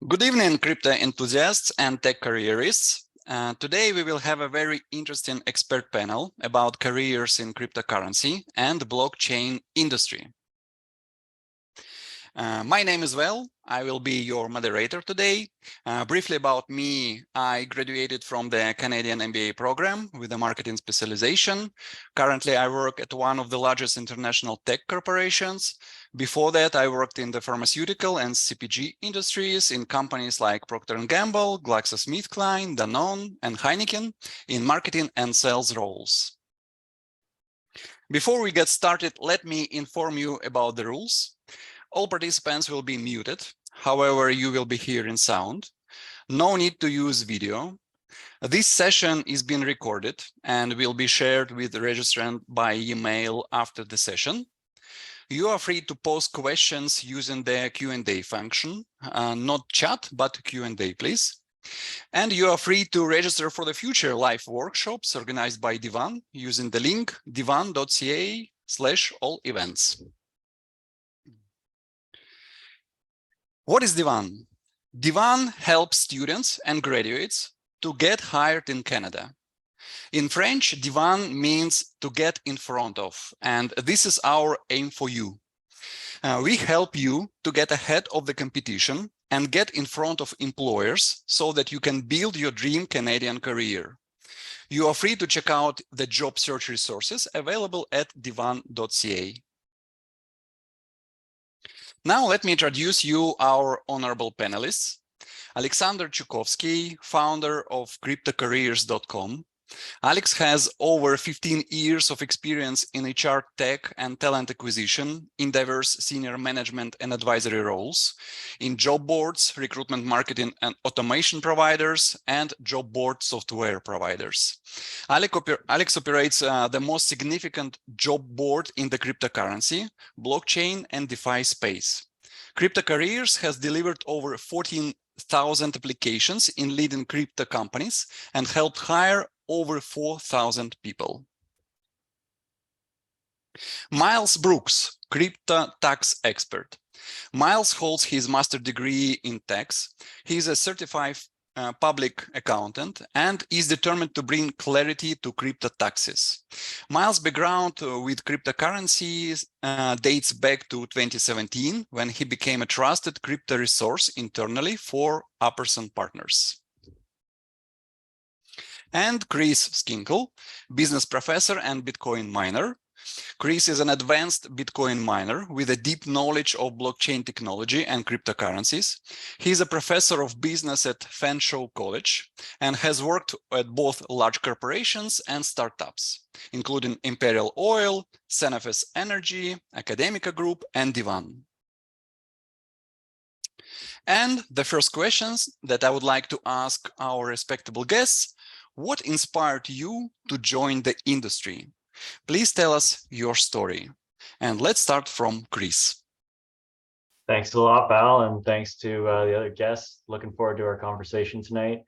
Good evening, crypto enthusiasts and tech careerists. Today we will have a very interesting expert panel about careers in cryptocurrency and blockchain industry. My name is Val. I will be your moderator today. Briefly about me, I graduated from the Canadian MBA program with a marketing specialization. Currently, I work at one of the largest international tech corporations. Before that, I worked in the pharmaceutical and CPG industries in companies like Procter & Gamble, GlaxoSmithKline, Danone, and Heineken in marketing and sales roles. Before we get started, let me inform you about the rules. All participants will be muted. However, you will be hearing sound. No need to use video. This session is being recorded and will be shared with the registrant by email after the session. You are free to post questions using the Q&A function, not chat, but Q&A, please. And you are free to register for the future live workshops organized by Divan using the link divan.ca/all-events. What is Divan? Divan helps students and graduates to get hired in Canada. In French, Divan means to get in front of, and this is our aim for you. We help you to get ahead of the competition and get in front of employers so that you can build your dream Canadian career. You are free to check out the job search resources available at divan.ca. Now let me introduce you our honorable panelists. Alexander Chukovsky, founder of cryptocareers.com. Alex has over 15 years of experience in HR tech and talent acquisition in diverse senior management and advisory roles in job boards, recruitment marketing and automation providers, and job board software providers. Alex operates the most significant job board in the cryptocurrency, blockchain, and DeFi space. CryptoCareers has delivered over 14,000 applications in leading crypto companies and helped hire over 4,000 people. Miles Brooks, crypto tax expert. Miles holds his master's degree in tax. He is a certified public accountant and is determined to bring clarity to crypto taxes. Miles' background with cryptocurrencies dates back to 2017 when he became a trusted crypto resource internally for Apperson Partners. And Chris Skinkle, business professor and Bitcoin miner. Chris is an advanced Bitcoin miner with a deep knowledge of blockchain technology and cryptocurrencies. He is a professor of business at Fanshawe College and has worked at both large corporations and startups, including Imperial Oil, Senefes Energy, Academica Group, and Divan. And the first questions that I would like to ask our respectable guests: what inspired you to join the industry? Please tell us your story. And let's start from Chris. Thanks a lot, Val, and thanks to the other guests. Looking forward to our conversation tonight.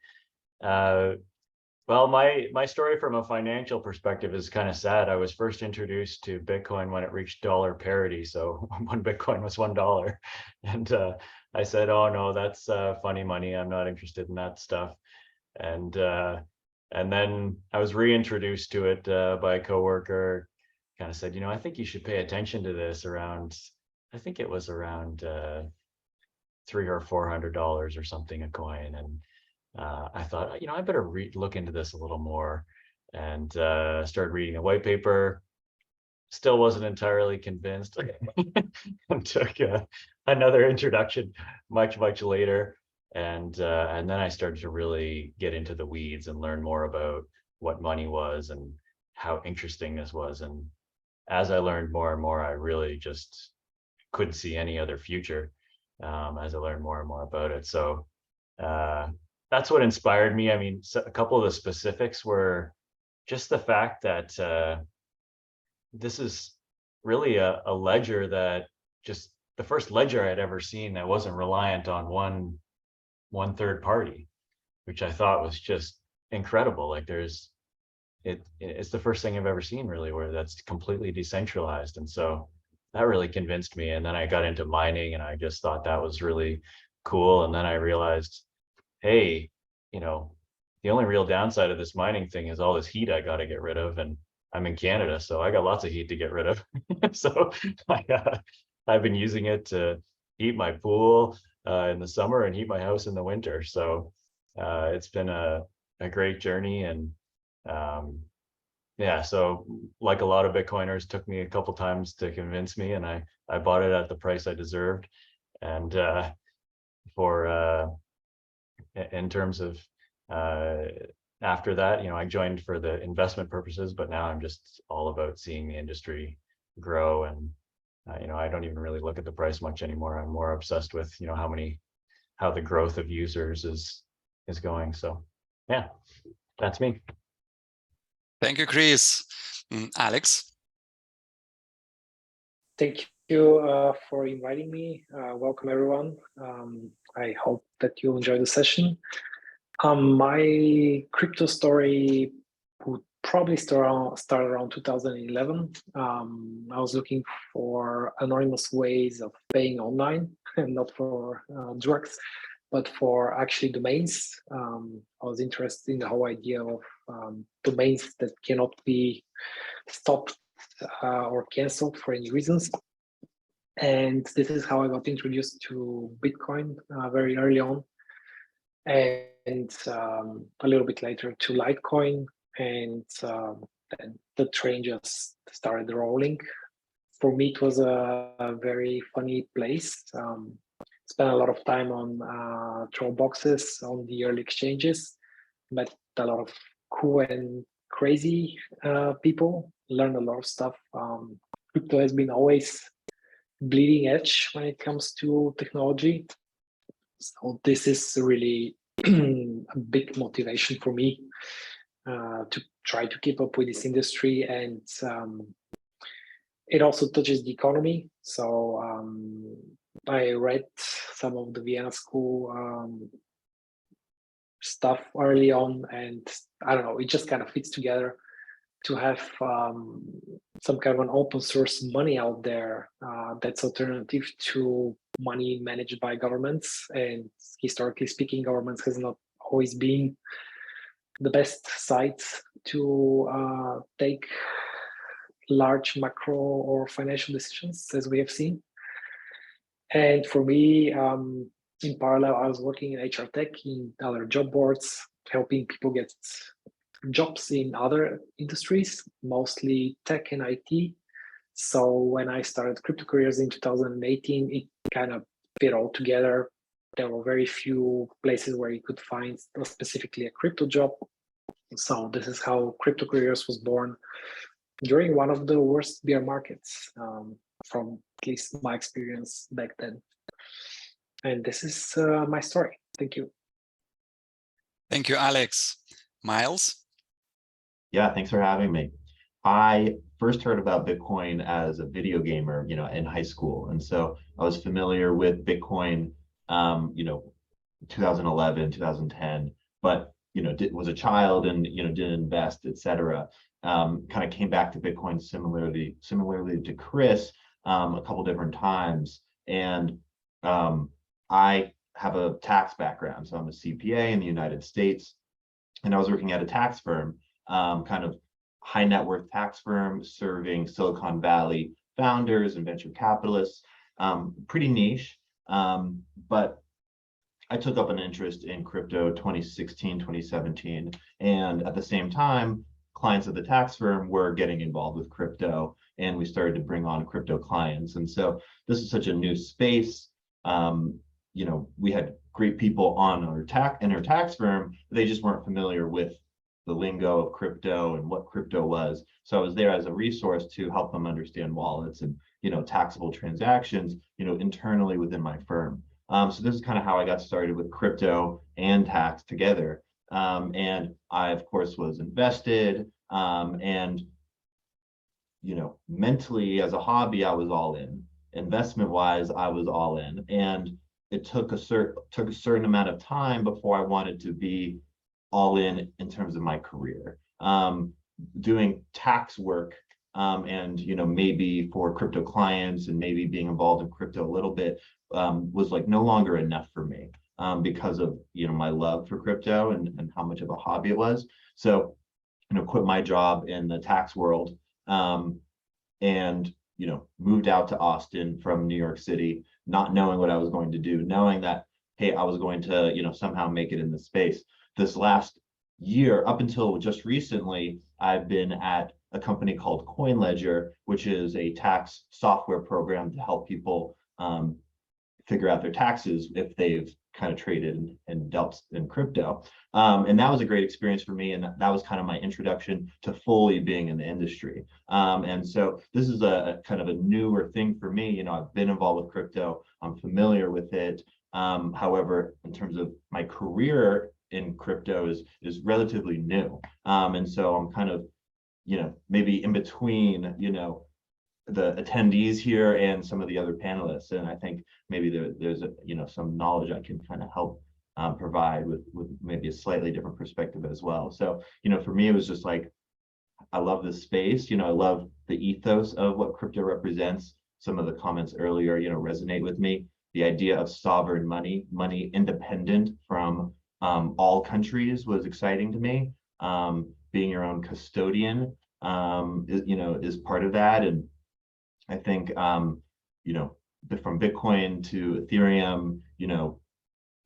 Well, my story from a financial perspective is kind of sad. I was first introduced to Bitcoin when it reached dollar parity. So one Bitcoin was $1. And I said, oh no, that's funny money. I'm not interested in that stuff. And then I was reintroduced to it by a coworker, kind of said, you know, I think you should pay attention to this around, I think it was around $300 or $400 or something a coin. And I thought, you know, I better look into this a little more, and started reading a white paper. Still wasn't entirely convinced and took another introduction much later. And then I started to really get into the weeds and learn more about what money was and how interesting this was. And as I learned more and more, I really just couldn't see any other future as I learned more and more about it. So that's what inspired me. I mean, a couple of the specifics were just the fact that this is really a ledger that just the first ledger I'd ever seen that wasn't reliant on one third party, which I thought was just incredible. Like it's the first thing I've ever seen really where that's completely decentralized. And so that really convinced me. And then I got into mining, and I just thought that was really cool. And then I realized, hey, you know, the only real downside of this mining thing is all this heat I got to get rid of. And I'm in Canada, so I got lots of heat to get rid of. So I've been using it to heat my pool in the summer and heat my house in the winter. So it's been a great journey. And yeah, so like a lot of Bitcoiners, took me a couple times to convince me, and I bought it at the price I deserved. And for in terms of after that, I joined for the investment purposes, but now I'm just all about seeing the industry grow. And I don't even really look at the price much anymore. I'm more obsessed with how the growth of users is going. So yeah, that's me. Thank you, Chris. Alex. Thank you for inviting me. Welcome, everyone. I hope that you enjoy the session. My crypto story would probably start around 2011. I was looking for anonymous ways of paying online, and not for drugs, but for actually domains. I was interested in the whole idea of domains that cannot be stopped or canceled for any reasons. And this is how I got introduced to Bitcoin very early on. And a little bit later to Litecoin. And then the train just started rolling. For me, it was a very funny place. Spent a lot of time on troll boxes on the early exchanges. Met a lot of cool and crazy people. Learned a lot of stuff. Crypto has been always bleeding edge when it comes to technology. So this is really a big motivation for me to try to keep up with this industry. And it also touches the economy. So I read some of the Vienna School stuff early on, and I don't know, it just kind of fits together to have some kind of an open source money out there that's alternative to money managed by governments. And historically speaking, governments has not always been the best sites to take large macro or financial decisions, as we have seen. And for me, in parallel, I was working in HR tech in other job boards, helping people get jobs in other industries, mostly tech and IT. So when I started Crypto Careers in 2018, it kind of fit all together. There were very few places where you could find specifically a crypto job. So this is how Crypto Careers was born during one of the worst bear markets, from at least my experience back then. And this is my story. Thank you. Thank you, Alex. Miles? Yeah, thanks for having me. I first heard about Bitcoin as a video gamer, in high school. And so I was familiar with Bitcoin, 2011, 2010, but, was a child and, didn't invest, et cetera. Kind of came back to Bitcoin similarly to Chris, a couple different times. And I have a tax background. So I'm a CPA in the United States, and I was working at a tax firm, kind of high net worth tax firm serving Silicon Valley founders and venture capitalists, pretty niche. But I took up an interest in crypto 2016, 2017. And at the same time, clients of the tax firm were getting involved with crypto, and we started to bring on crypto clients. And so this is such a new space. We had great people on our tax firm, but they just weren't familiar with the lingo of crypto and what crypto was. So I was there as a resource to help them understand wallets and, taxable transactions, internally within my firm. So this is kind of how I got started with crypto and tax together. And I, of course, was invested, and, mentally as a hobby, I was all in. Investment wise, I was all in. And it took a certain amount of time before I wanted to be all in terms of my career. Doing tax work, and maybe for crypto clients and maybe being involved in crypto a little bit was like no longer enough for me because of, my love for crypto and how much of a hobby it was. So, quit my job in the tax world, and, moved out to Austin from New York City, not knowing what I was going to do, knowing that, hey, I was going to, somehow make it in this space. This last year, up until just recently, I've been at a company called CoinLedger, which is a tax software program to help people figure out their taxes if they've kind of traded and dealt in crypto. And that was a great experience for me. And that was kind of my introduction to fully being in the industry. And so this is a kind of a newer thing for me. I've been involved with crypto. I'm familiar with it. However, in terms of my career in crypto is relatively new. And so I'm kind of, maybe in between, the attendees here and some of the other panelists. And I think maybe there's some knowledge I can kind of help provide with maybe a slightly different perspective as well. So, for me, it was just like, I love this space. I love the ethos of what crypto represents. Some of the comments earlier, resonate with me. The idea of sovereign money independent from all countries was exciting to me. Being your own custodian, is part of that. And I think, from Bitcoin to Ethereum,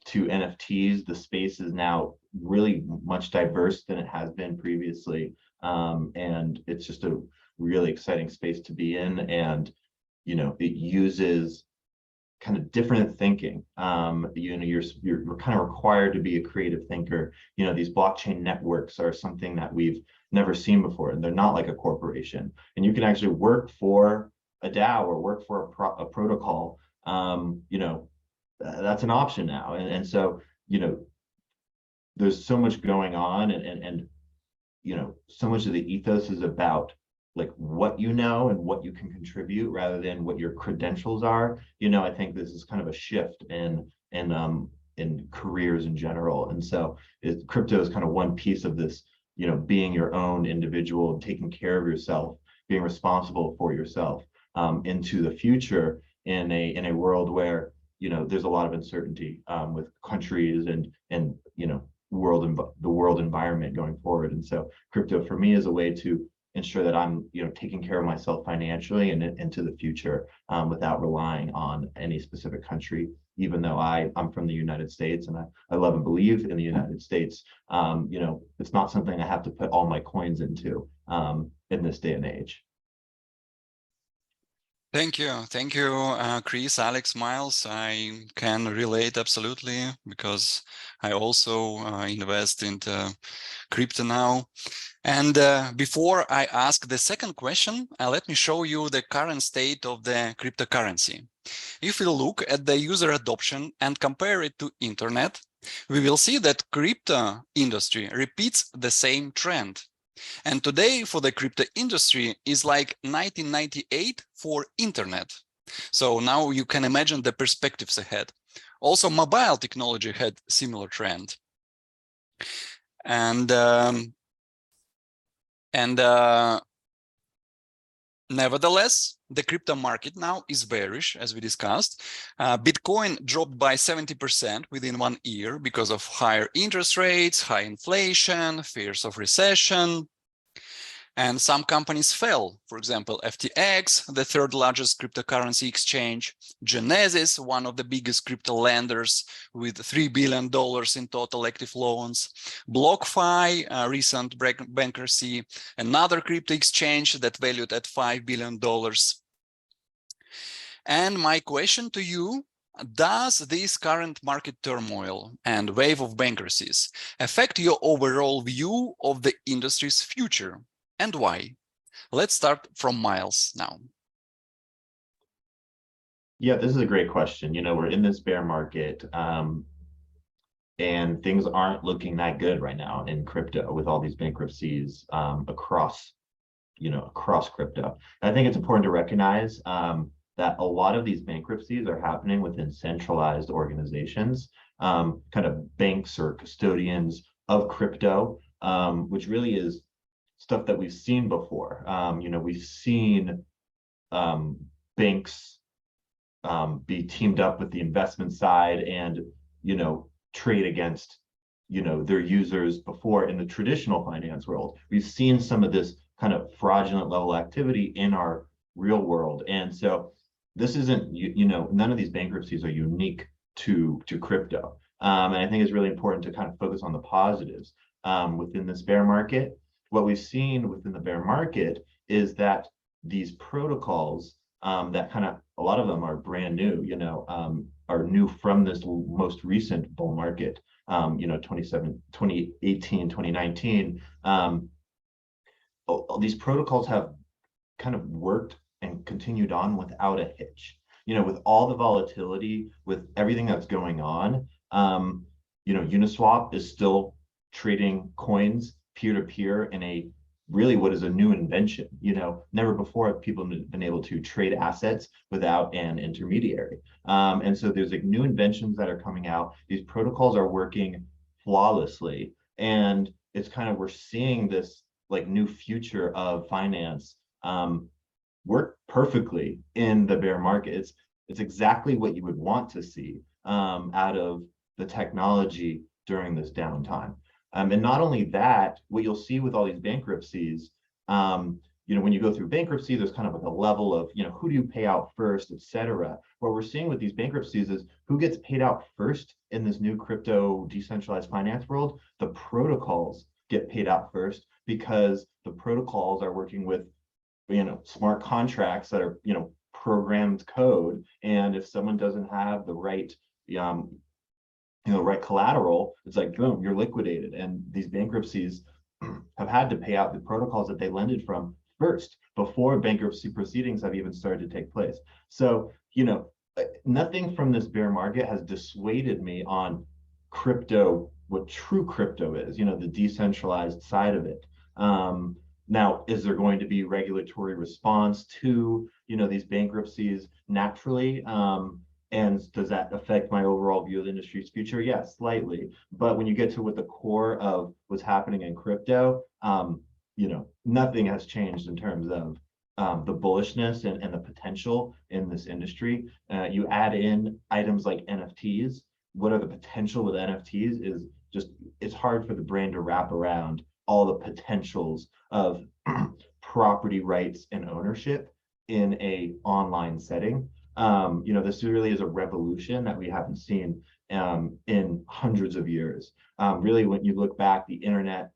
to NFTs, the space is now really much diverse than it has been previously. And it's just a really exciting space to be in. And, it uses kind of different thinking. You're kind of required to be a creative thinker. These blockchain networks are something that we've never seen before, and they're not like a corporation. And you can actually work for a DAO or work for a protocol. That's an option now. And so, there's so much going on, and so much of the ethos is about like what and what you can contribute rather than what your credentials are. I think this is kind of a shift in careers in general. And so crypto is kind of one piece of this, being your own individual, taking care of yourself, being responsible for yourself into the future in a world where, there's a lot of uncertainty with countries and the world environment going forward. And so crypto for me is a way to ensure that I'm, taking care of myself financially and into the future without relying on any specific country, even though I'm from the United States and I love and believe in the United States. It's not something I have to put all my coins into in this day and age. Thank you, Chris, Alex, Miles. I can relate absolutely because I also invest into crypto now. And before I ask the second question, let me show you the current state of the cryptocurrency. If we look at the user adoption and compare it to internet, we will see that crypto industry repeats the same trend. And today for the crypto industry is like 1998 for internet. So now you can imagine the perspectives ahead. Also, mobile technology had similar trend. And nevertheless, the crypto market now is bearish, as we discussed. Bitcoin dropped by 70% within 1 year because of higher interest rates, high inflation, fears of recession. And some companies fell. For example, FTX, the third largest cryptocurrency exchange, Genesis, one of the biggest crypto lenders with $3 billion in total active loans, BlockFi, recent bankruptcy, another crypto exchange that valued at $5 billion. And my question to you, does this current market turmoil and wave of bankruptcies affect your overall view of the industry's future? And why? Let's start from Miles now. Yeah, this is a great question. We're in this bear market, and things aren't looking that good right now in crypto with all these bankruptcies across crypto. And I think it's important to recognize that a lot of these bankruptcies are happening within centralized organizations, kind of banks or custodians of crypto, which really is stuff that we've seen before. We've seen banks be teamed up with the investment side and, trade against, their users before in the traditional finance world. We've seen some of this kind of fraudulent level activity in our real world. And so this isn't, none of these bankruptcies are unique to crypto. And I think it's really important to kind of focus on the positives within this bear market. What we've seen within the bear market is that these protocols that kind of, a lot of them are brand new, are new from this most recent bull market, 2018, 2019. These protocols have kind of worked and continued on without a hitch. With all the volatility, with everything that's going on, Uniswap is still trading coins peer-to-peer in a really what is a new invention. Never before have people been able to trade assets without an intermediary. And so there's like new inventions that are coming out. These protocols are working flawlessly. And it's kind of, we're seeing this like new future of finance work perfectly in the bear market. It's exactly what you would want to see out of the technology during this downtime. And not only that, what you'll see with all these bankruptcies, when you go through bankruptcy, there's kind of like a level of, who do you pay out first, et cetera. What we're seeing with these bankruptcies is who gets paid out first in this new crypto decentralized finance world. The protocols get paid out first because the protocols are working with, smart contracts that are, programmed code. And if someone doesn't have the right, right collateral, it's like, boom, you're liquidated. And these bankruptcies have had to pay out the protocols that they lended from first before bankruptcy proceedings have even started to take place. So, nothing from this bear market has dissuaded me on crypto, what true crypto is, the decentralized side of it. Now, is there going to be regulatory response to, these bankruptcies naturally? And does that affect my overall view of the industry's future? Yes, slightly. But when you get to what the core of what's happening in crypto, nothing has changed in terms of the bullishness and the potential in this industry. You add in items like NFTs. What are the potential with NFTs is just, it's hard for the brain to wrap around all the potentials of property rights and ownership in a online setting. This really is a revolution that we haven't seen in hundreds of years. Really, when you look back, the internet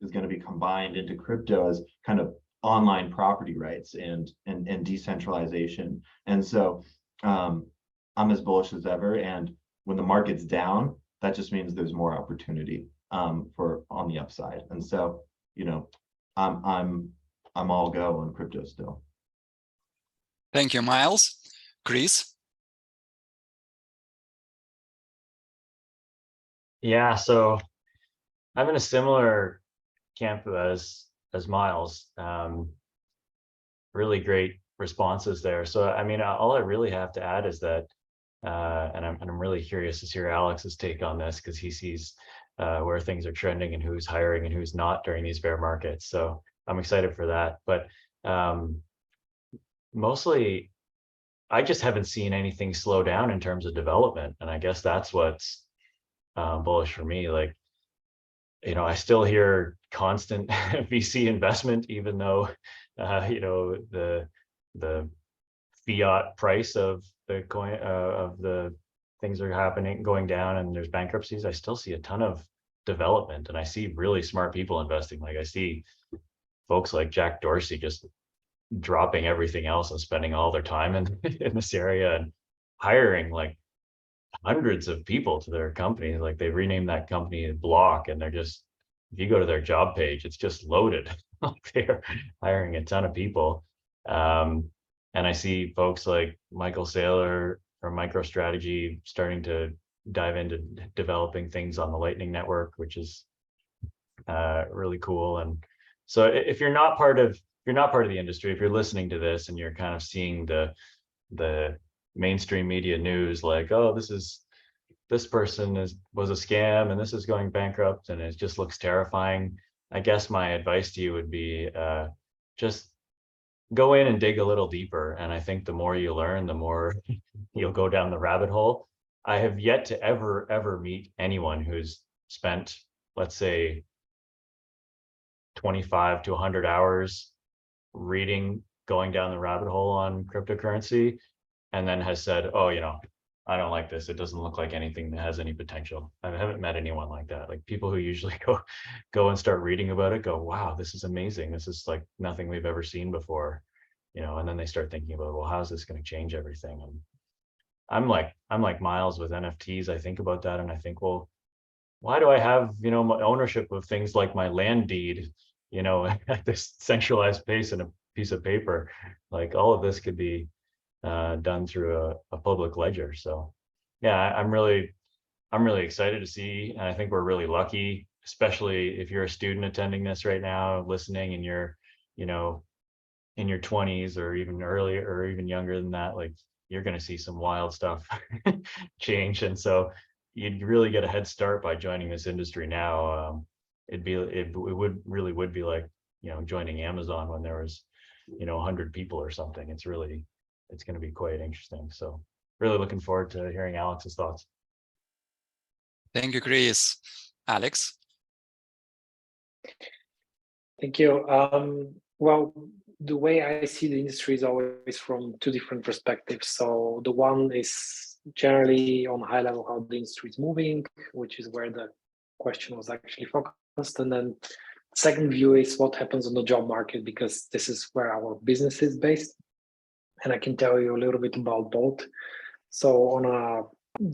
is going to be combined into crypto as kind of online property rights and decentralization. And so I'm as bullish as ever. And when the market's down, that just means there's more opportunity for on the upside. And so, I'm all go on crypto still. Thank you, Miles. Chris? Yeah, so I'm in a similar camp as Miles. Really great responses there. So I mean, all I really have to add is that, and I'm really curious to hear Alex's take on this, because he sees where things are trending and who's hiring and who's not during these bear markets. So I'm excited for that. But mostly, I just haven't seen anything slow down in terms of development. And I guess that's what's bullish for me. Like, I still hear constant VC investment, even though, the fiat price of the coin, of the things are happening, going down, and there's bankruptcies. I still see a ton of development, and I see really smart people investing. Like, I see folks like Jack Dorsey just dropping everything else and spending all their time in this area and hiring like hundreds of people to their company. Like, they renamed that company Block, and they're just, if you go to their job page, it's just loaded. They're hiring a ton of people. And I see folks like Michael Saylor from MicroStrategy starting to dive into developing things on the Lightning Network, which is really cool. And so if you're not part of the industry, if you're listening to this and you're kind of seeing the mainstream media news, like, oh, this person was a scam and this is going bankrupt and it just looks terrifying, I guess my advice to you would be just go in and dig a little deeper. And I think the more you learn, the more you'll go down the rabbit hole. I have yet to ever meet anyone who's spent, let's say, 25 to 100 hours reading, going down the rabbit hole on cryptocurrency, and then has said, oh, I don't like this. It doesn't look like anything that has any potential. I haven't met anyone like that. Like people who usually go and start reading about it, go, wow, this is amazing. This is like nothing we've ever seen before, and then they start thinking about, well, how's this going to change everything? And I'm like Miles with NFTs. I think about that and I think, well, why do I have, my ownership of things like my land deed, at this centralized pace in a piece of paper? Like all of this could be done through a public ledger. So yeah, I'm really excited to see, and I think we're really lucky, especially if you're a student attending this right now, listening, and you're, in your 20s or even earlier or even younger than that. Like you're going to see some wild stuff change, and so you'd really get a head start by joining this industry now. It would be like, joining Amazon when there was, 100 people or something. It's going to be quite interesting. So really looking forward to hearing Alex's thoughts. Thank you, Chris. Alex? Thank you. Well, the way I see the industry is always from two different perspectives. So the one is generally on a high level how the industry is moving, which is where the question was actually focused. And then second view is what happens on the job market, because this is where our business is based. And I can tell you a little bit about both. So on a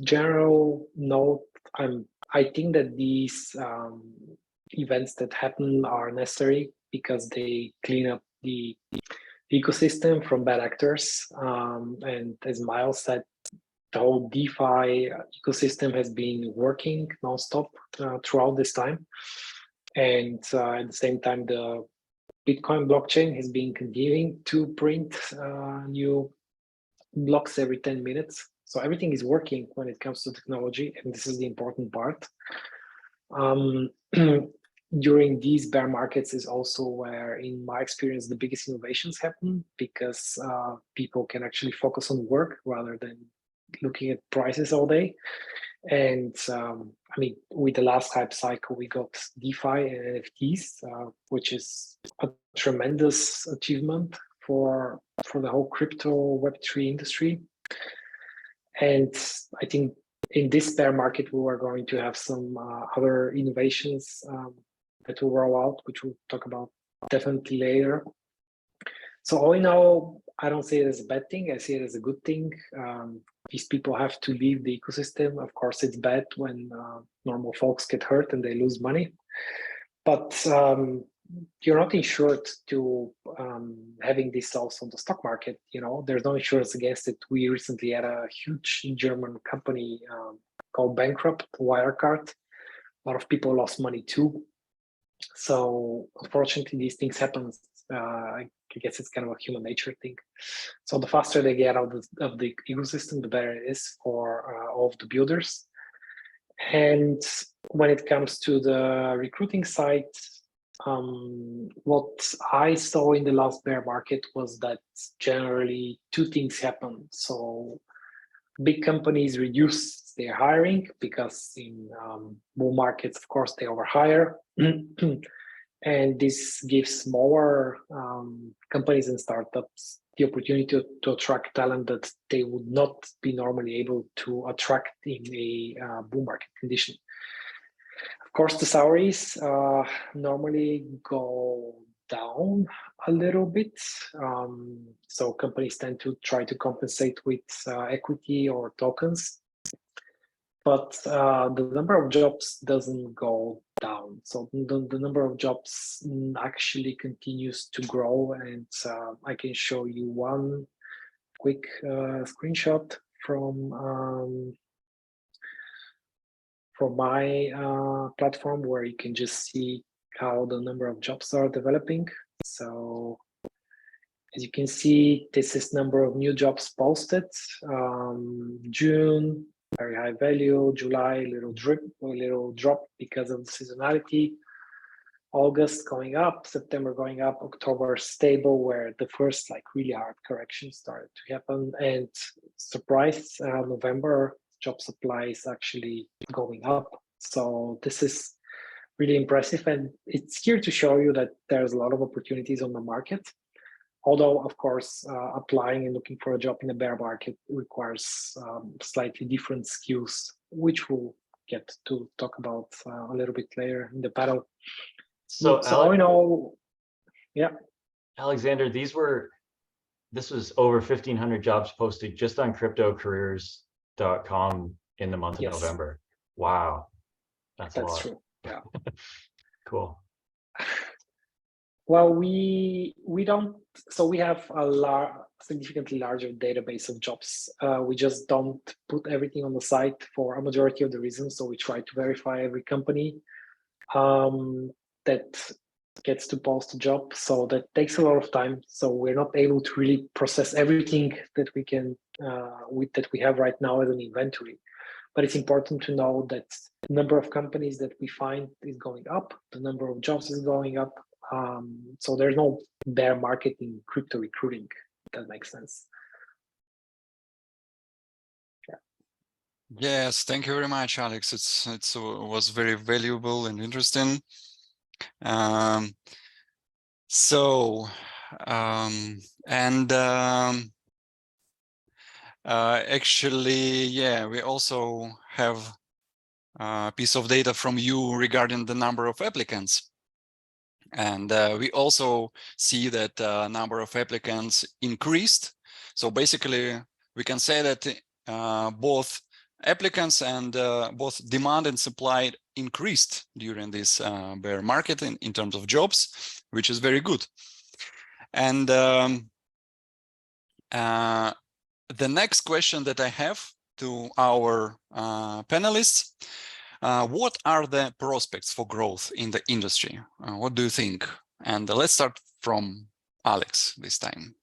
general note, I think that these events that happen are necessary because they clean up the ecosystem from bad actors. And as Miles said, the whole DeFi ecosystem has been working nonstop throughout this time. And at the same time, the Bitcoin blockchain has been continuing to print new blocks every 10 minutes. So everything is working when it comes to technology, and this is the important part. During these bear markets is also where, in my experience, the biggest innovations happen, because people can actually focus on work rather than looking at prices all day. And I mean, with the last hype cycle, we got DeFi and NFTs, which is a tremendous achievement for the whole crypto Web3 industry. And I think in this bear market, we are going to have some other innovations that will roll out, which we'll talk about definitely later. So all in all, I don't see it as a bad thing. I see it as a good thing. These people have to leave the ecosystem. Of course, it's bad when normal folks get hurt and they lose money. But you're not insured to having this also on the stock market. There's no insurance against it. We recently had a huge German company called bankrupt, Wirecard. A lot of people lost money too. So unfortunately, these things happen. I guess it's kind of a human nature thing. So the faster they get out of the ecosystem, the better it is for all of the builders. And when it comes to the recruiting side, what I saw in the last bear market was that generally two things happen. So big companies reduce their hiring because in bull markets, of course, they overhire. And this gives smaller companies and startups the opportunity to attract talent that they would not be normally able to attract in a bull market condition. Of course, the salaries normally go down a little bit. So companies tend to try to compensate with equity or tokens. But the number of jobs doesn't go down. So the number of jobs actually continues to grow. And I can show you one quick screenshot from my platform, where you can just see how the number of jobs are developing. So as you can see, this is number of new jobs posted. June, very high value. July, a little drop because of the seasonality. August going up, September going up, October stable, where the first like really hard correction started to happen. And surprise, November job supply is actually going up. So this is really impressive, and it's here to show you that there's a lot of opportunities on the market. Although, of course, applying and looking for a job in the bear market requires slightly different skills, which we'll get to talk about a little bit later in the panel. So all in all, yeah. Alexander, this was over 1,500 jobs posted just on cryptocareers.com in the month of Yes. November. Wow. That's a lot. True. Yeah. Cool. Well, we don't. So we have a significantly larger database of jobs. We just don't put everything on the site for a majority of the reasons. So we try to verify every company that gets to post a job. So that takes a lot of time. So we're not able to really process everything that we can that we have right now as an inventory. But it's important to know that the number of companies that we find is going up, the number of jobs is going up. So there's no bear market in crypto recruiting, if that makes sense. Yeah. Yes, thank you very much, Alex. It was very valuable and interesting. Actually, yeah, we also have a piece of data from you regarding the number of applicants. And we also see that number of applicants increased. So basically, we can say that both applicants and both demand and supply increased during this bear market in terms of jobs, which is very good. And the next question that I have to our panelists, what are the prospects for growth in the industry? What do you think? And let's start from Alex this time.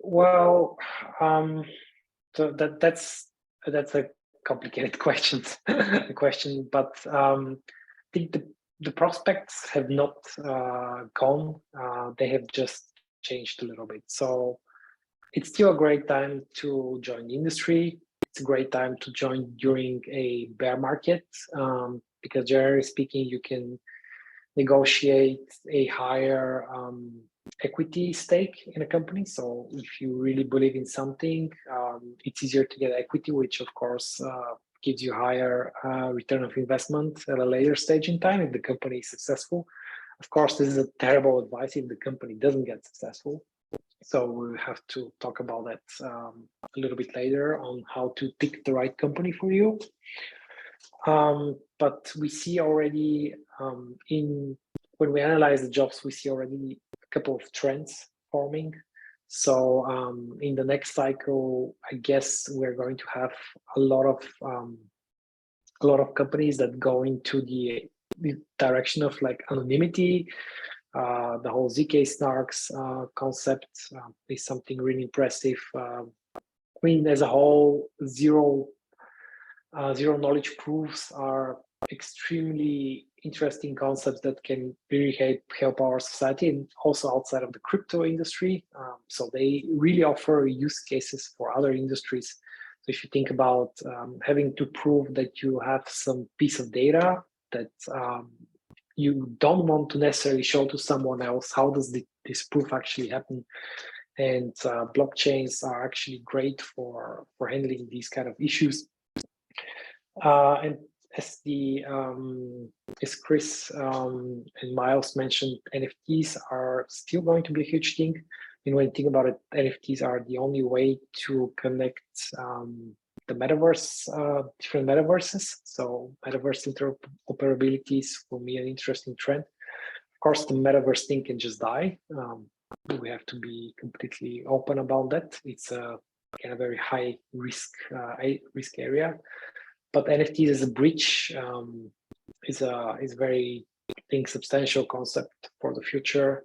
Well, so that's a complicated question, but I think the prospects have not gone. They have just changed a little bit. So it's still a great time to join the industry. It's a great time to join during a bear market because generally speaking, you can negotiate a higher equity stake in a company. So if you really believe in something, it's easier to get equity, which of course gives you higher return of investment at a later stage in time if the company is successful. Of course, this is a terrible advice if the company doesn't get successful. So we'll have to talk about that a little bit later on how to pick the right company for you. But we see already when we analyze the jobs, we see already a couple of trends forming. So in the next cycle, I guess we're going to have a lot of companies that go into the direction of like anonymity. The whole ZK snarks concept is something really impressive. I mean, as a whole, zero knowledge proofs are extremely interesting concepts that can really help our society and also outside of the crypto industry. So they really offer use cases for other industries. So if you think about having to prove that you have some piece of data that you don't want to necessarily show to someone else, how does this proof actually happen? And blockchains are actually great for handling these kind of issues. And as Chris and Miles mentioned, NFTs are still going to be a huge thing. And when you think about it, NFTs are the only way to connect the metaverse, different metaverses. So metaverse interoperability is for me an interesting trend. Of course, the metaverse thing can just die. We have to be completely open about that. It's a kind of very high risk area. But NFTs as a bridge is a very, I think, substantial concept for the future.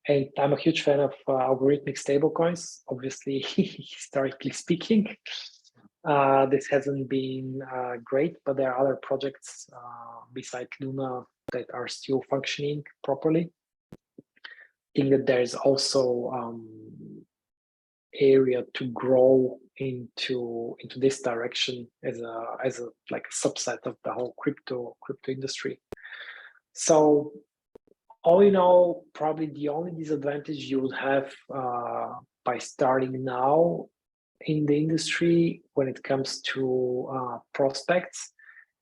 And I'm a huge fan of algorithmic stablecoins, obviously, historically speaking. This hasn't been great, but there are other projects besides Luna that are still functioning properly. I think that there's also area to grow into this direction as a like a subset of the whole crypto industry. So all in all, probably the only disadvantage you would have by starting now in the industry when it comes to prospects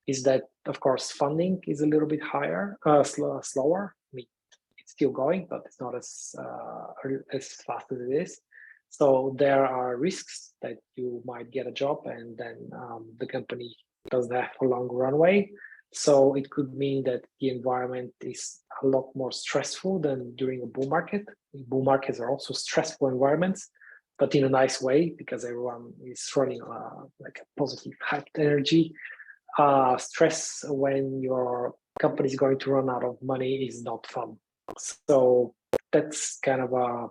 is that, of course, funding is a little bit higher, slower. I mean, it's still going, but it's not as fast as it is. So there are risks that you might get a job and then the company doesn't have a long runway. So it could mean that the environment is a lot more stressful than during a bull market. Bull markets are also stressful environments, but in a nice way because everyone is running like a positive hyped energy. Stress when your company is going to run out of money is not fun. So that's kind of a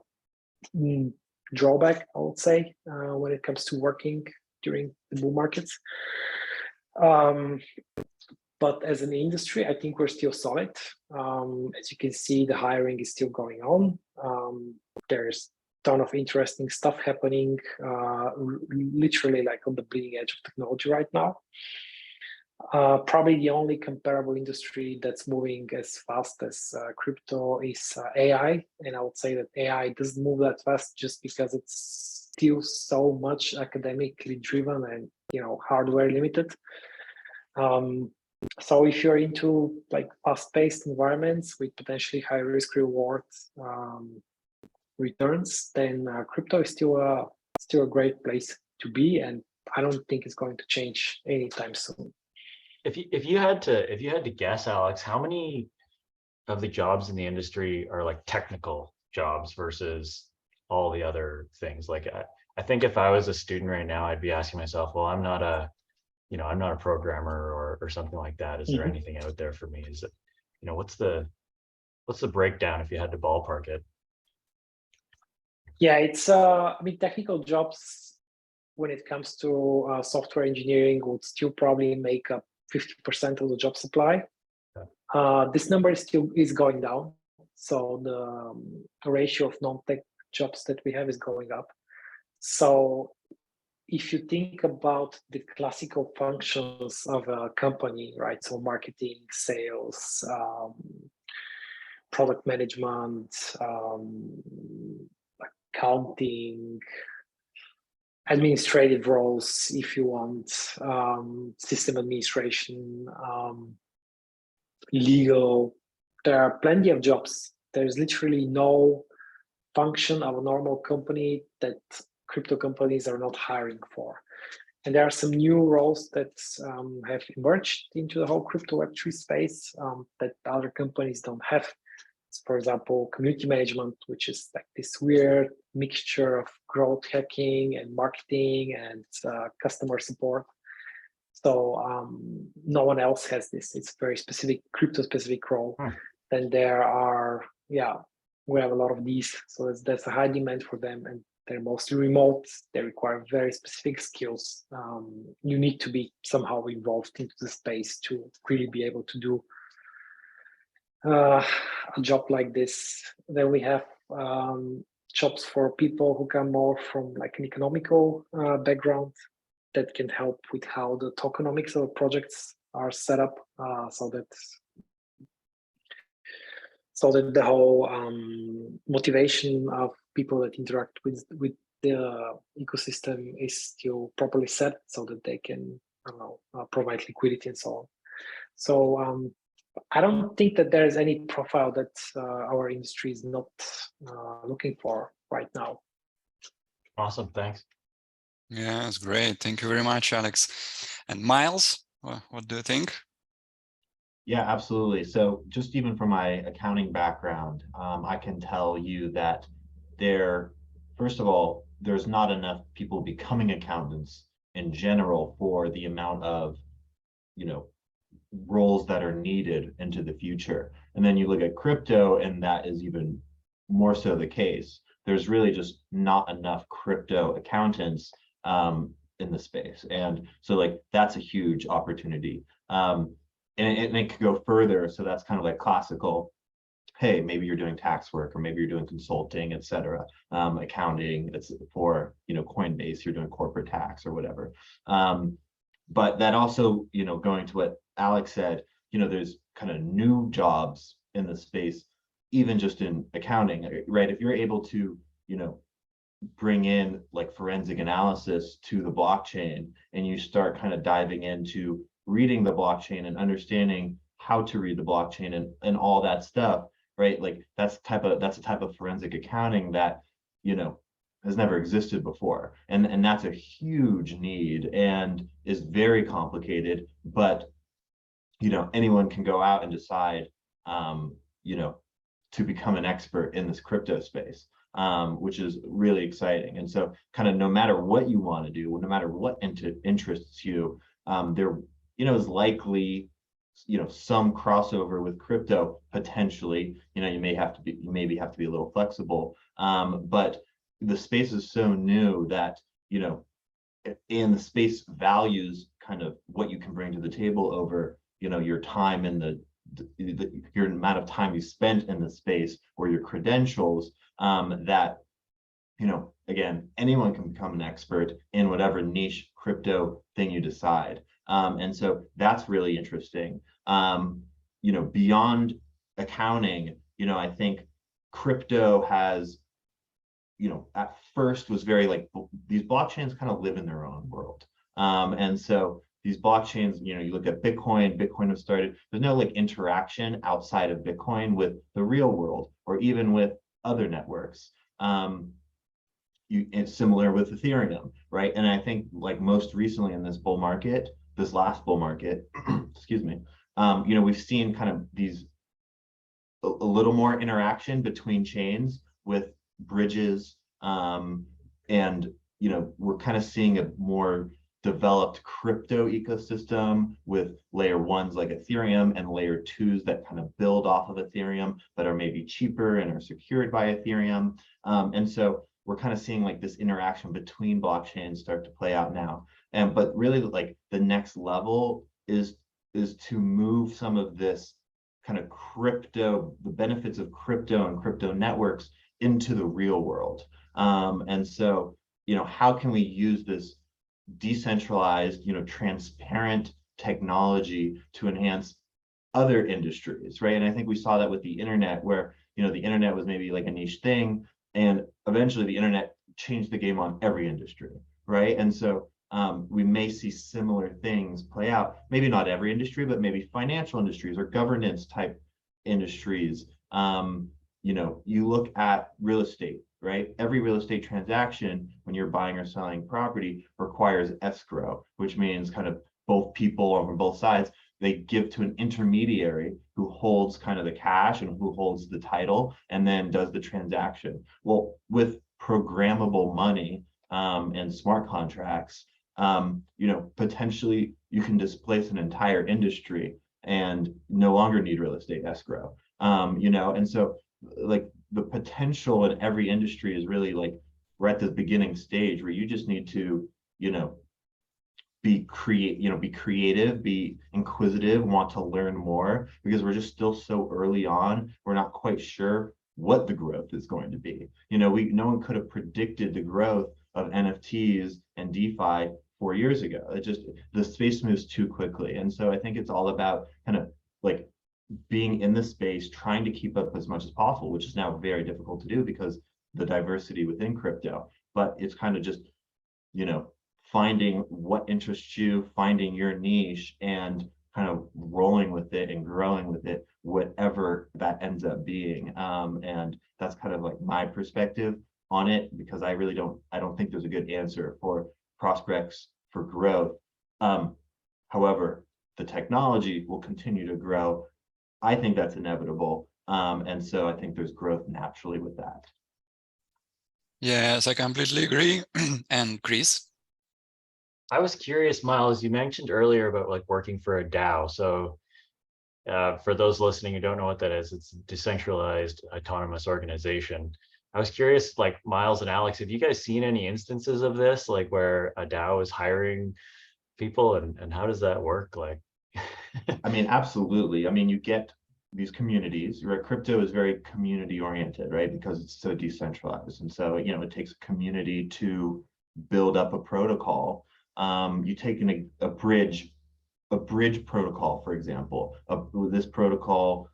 drawback, I would say, when it comes to working during the bull markets. But as an industry, I think we're still solid. As you can see, the hiring is still going on. There's a ton of interesting stuff happening, literally like on the bleeding edge of technology right now. Probably the only comparable industry that's moving as fast as crypto is AI. And I would say that AI doesn't move that fast just because it's still so much academically driven and, you know, hardware limited. So if you're into like fast-paced environments with potentially high risk reward returns, then crypto is still a great place to be, and I don't think it's going to change anytime soon. If you had to guess, Alex, how many of the jobs in the industry are like technical jobs versus all the other things? Like I think if I was a student right now, I'd be asking myself, well, I'm not a programmer or something like that. Is there anything out there for me? Is it, what's the breakdown if you had to ballpark it? Yeah, it's I mean, technical jobs when it comes to software engineering would still probably make up 50% of the job supply. This number is going down. So the ratio of non-tech jobs that we have is going up. So if you think about the classical functions of a company, right? So marketing, sales, product management, accounting, administrative roles, if you want, system administration, legal. There are plenty of jobs. There's literally no function of a normal company that crypto companies are not hiring for. And there are some new roles that have emerged into the whole crypto Web3 space that other companies don't have. For example, community management, which is like this weird mixture of growth hacking and marketing and customer support. So no one else has this. It's a very specific, crypto-specific role. Then there are, we have a lot of these. So that's a high demand for them, and they're mostly remote. They require very specific skills. You need to be somehow involved into the space to really be able to do a job like this. Then we have jobs for people who come more from like an economical background that can help with how the tokenomics of projects are set up, so that the whole motivation of people that interact with the ecosystem is still properly set, so that they can provide liquidity and so on. So I don't think that there is any profile that our industry is not looking for right now. Awesome, thanks. Yeah, that's great. Thank you very much, Alex. And Miles, what do you think? Yeah, absolutely. So just even from my accounting background, I can tell you that first of all, there's not enough people becoming accountants in general for the amount of, roles that are needed into the future. And then you look at crypto, and that is even more so the case. There's really just not enough crypto accountants in the space. And so like that's a huge opportunity. And it could go further. So that's kind of like classical. Hey, maybe you're doing tax work, or maybe you're doing consulting, et cetera, accounting. It's for, Coinbase, you're doing corporate tax or whatever. But that also, going to what Alex said, there's kind of new jobs in the space, even just in accounting, right? If you're able to, bring in like forensic analysis to the blockchain, and you start kind of diving into reading the blockchain and understanding how to read the blockchain and all that stuff, right? Like that's a type of forensic accounting that, has never existed before. And that's a huge need and is very complicated, but anyone can go out and decide, to become an expert in this crypto space, which is really exciting. And so kind of no matter what you want to do, no matter what interests you, there, is likely, some crossover with crypto potentially. You maybe have to be a little flexible, but the space is so new that, and the space values kind of what you can bring to the table over, your time in your amount of time you spent in the space or your credentials, that, again, anyone can become an expert in whatever niche crypto thing you decide. And so that's really interesting. Beyond accounting, I think crypto has, at first was very like, these blockchains kind of live in their own world. And so these blockchains, you look at Bitcoin was started, there's no like interaction outside of Bitcoin with the real world or even with other networks. It's similar with Ethereum, right? And I think like most recently in this last bull market, excuse me, we've seen kind of these a little more interaction between chains with bridges, and we're kind of seeing a more developed crypto ecosystem with layer ones like Ethereum and layer twos that kind of build off of Ethereum but are maybe cheaper and are secured by Ethereum. And so we're kind of seeing like this interaction between blockchains start to play out now. But really like the next level is to move some of this kind of crypto, the benefits of crypto and crypto networks into the real world. And so, how can we use this decentralized, transparent technology to enhance other industries, right? And I think we saw that with the internet, where, the internet was maybe like a niche thing, and eventually the internet changed the game on every industry, right? And so we may see similar things play out, maybe not every industry, but maybe financial industries or governance type industries. You look at real estate, right? Every real estate transaction when you're buying or selling property requires escrow, which means kind of both people on both sides, they give to an intermediary who holds kind of the cash and who holds the title and then does the transaction. Well, with programmable money and smart contracts, potentially you can displace an entire industry and no longer need real estate escrow. And so like the potential in every industry is really like we're at the beginning stage where you just need to, be creative, be inquisitive, want to learn more, because we're just still so early on. We're not quite sure what the growth is going to be. No one could have predicted the growth of NFTs and DeFi 4 years ago. The space moves too quickly. And so I think it's all about kind of like being in the space, trying to keep up as much as possible, which is now very difficult to do because the diversity within crypto. But it's kind of just, finding what interests you, finding your niche, and kind of rolling with it and growing with it, whatever that ends up being. And that's kind of like my perspective on it, because I don't think there's a good answer for prospects for growth. However, the technology will continue to grow. I think that's inevitable. And so I think there's growth naturally with that. Yes, I completely agree. And Chris? I was curious, Miles, you mentioned earlier about like working for a DAO. So for those listening who don't know what that is, it's a decentralized autonomous organization. I was curious, like Miles and Alex, have you guys seen any instances of this, like where a DAO is hiring people, and how does that work? Like, I mean, absolutely. I mean, you get these communities, right? Crypto is very community oriented, right? Because it's so decentralized. And so, it takes a community to build up a protocol. You take a bridge protocol, for example. This protocol,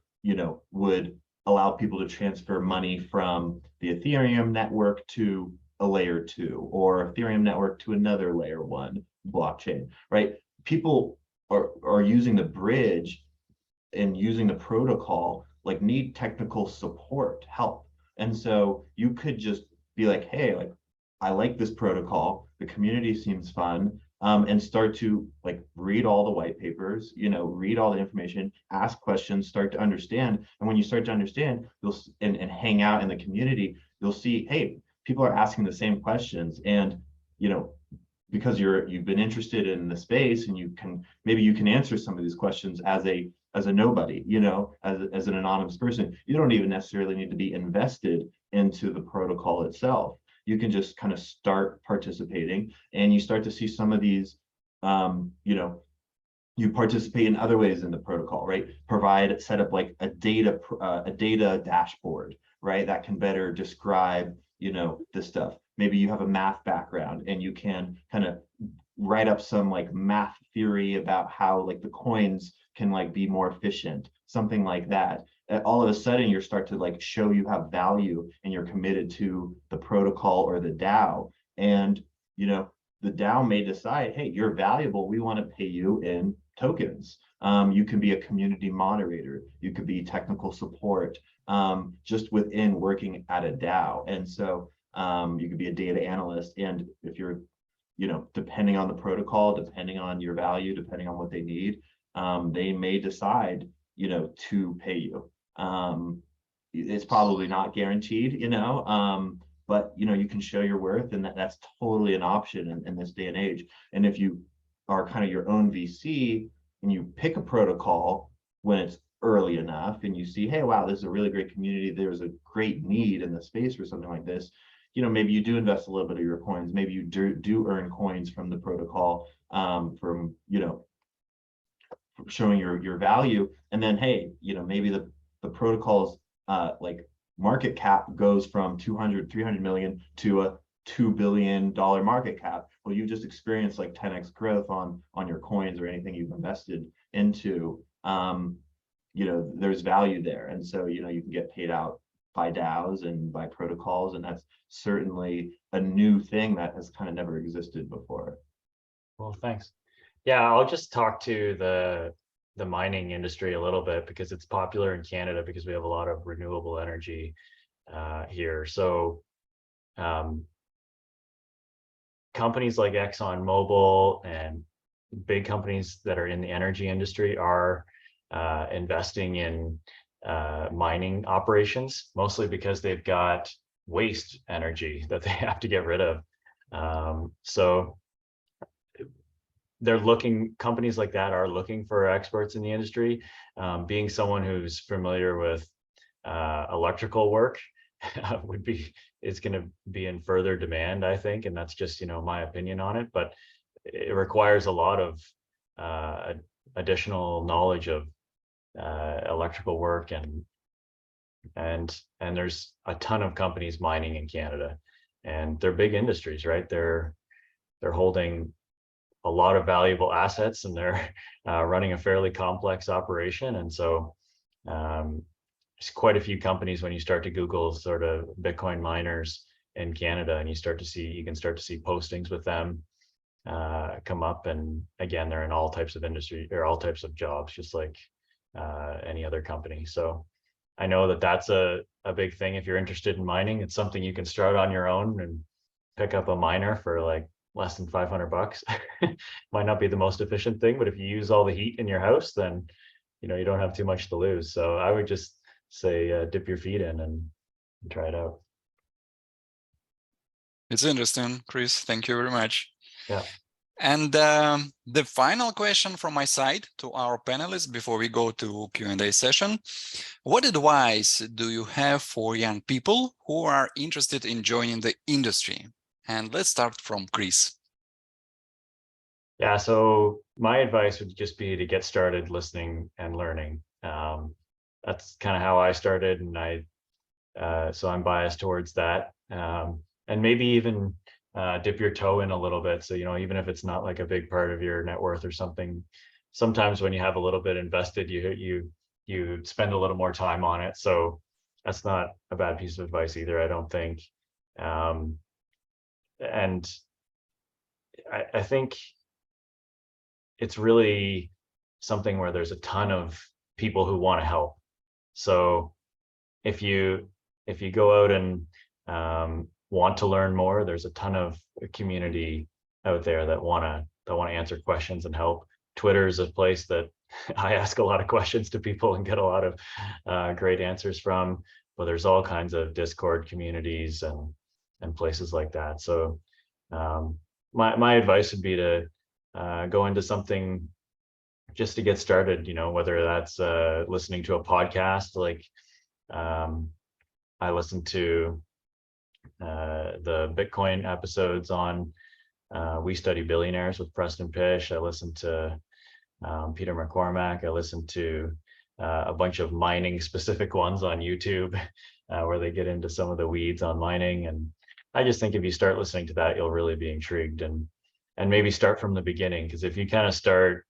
would allow people to transfer money from the Ethereum network to a layer 2 or Ethereum network to another layer 1 blockchain, right? People are using the bridge and using the protocol, like, need technical support, help. And so you could just be like, hey, like, I like this protocol, the community seems fun, and start to, like, read all the white papers, read all the information, ask questions, start to understand. And when you start to understand, and hang out in the community, you'll see, hey, people are asking the same questions. And because you've been interested in the space, and maybe you can answer some of these questions as a nobody, as an anonymous person. You don't even necessarily need to be invested into the protocol itself. You can just kind of start participating, and you start to see some of these, you participate in other ways in the protocol, right? Set up like a data dashboard, right? That can better describe, this stuff. Maybe you have a math background, and you can kind of write up some, like, math theory about how, like, the coins can, like, be more efficient, something like that. All of a sudden you start to, like, show you have value, and you're committed to the protocol or the DAO. And the DAO may decide, hey, you're valuable, we want to pay you in tokens. You can be a community moderator, you could be technical support, just within working at a DAO. And so you could be a data analyst, and if you're, depending on the protocol, depending on your value, depending on what they need, they may decide, to pay you. It's probably not guaranteed, but you can show your worth, and that's totally an option in this day and age. And if you are kind of your own VC, and you pick a protocol when it's early enough, and you see, hey, wow, this is a really great community, there's a great need in the space for something like this, maybe you do invest a little bit of your coins, maybe you do earn coins from the protocol, from showing your value. And then, hey, maybe the protocol's like market cap goes from 200-300 million to a $2 billion market cap. Well, you just experienced like 10x growth on your coins or anything you've invested into. There's value there. And so, you can get paid out by DAOs and by protocols, and that's certainly a new thing that has kind of never existed before. Well, thanks. Yeah, I'll just talk to the mining industry a little bit, because it's popular in Canada because we have a lot of renewable energy here. So companies like ExxonMobil and big companies that are in the energy industry are investing in mining operations, mostly because they've got waste energy that they have to get rid of. So companies like that are looking for experts in the industry. Being someone who's familiar with electrical work is going to be in further demand, I think, and that's just my opinion on it. But it requires a lot of additional knowledge of electrical work, and there's a ton of companies mining in Canada, and they're big industries, right? They're holding a lot of valuable assets, and they're running a fairly complex operation. And so there's quite a few companies, when you start to Google sort of Bitcoin miners in Canada, and you can start to see postings with them come up. And again, they're in all types of industry or all types of jobs, just like any other company. So I know that that's a big thing. If you're interested in mining, it's something you can start on your own and pick up a miner for like less than $500. Might not be the most efficient thing, but if you use all the heat in your house, then you don't have too much to lose. So I would just say dip your feet in and try it out. It's interesting, Chris. Thank you very much. Yeah. And the final question from my side to our panelists before we go to Q&A session. What advice do you have for young people who are interested in joining the industry? And let's start from Chris. Yeah, so my advice would just be to get started listening and learning. That's kind of how I started, and so I'm biased towards that. And maybe even dip your toe in a little bit. So, even if it's not like a big part of your net worth or something, sometimes when you have a little bit invested, you spend a little more time on it. So that's not a bad piece of advice either, I don't think. And I think it's really something where there's a ton of people who want to help. So if you go out and want to learn more, there's a ton of community out there that want to answer questions and help. Twitter is a place that I ask a lot of questions to people and get a lot of great answers from, but there's all kinds of Discord communities and places like that. So my advice would be to go into something just to get started, whether that's listening to a podcast. Like I listen to the Bitcoin episodes on We Study Billionaires with Preston Pish. I listen to Peter McCormack. I listen to a bunch of mining specific ones on YouTube where they get into some of the weeds on mining. And I just think if you start listening to that, you'll really be intrigued, and maybe start from the beginning, because if you kind of start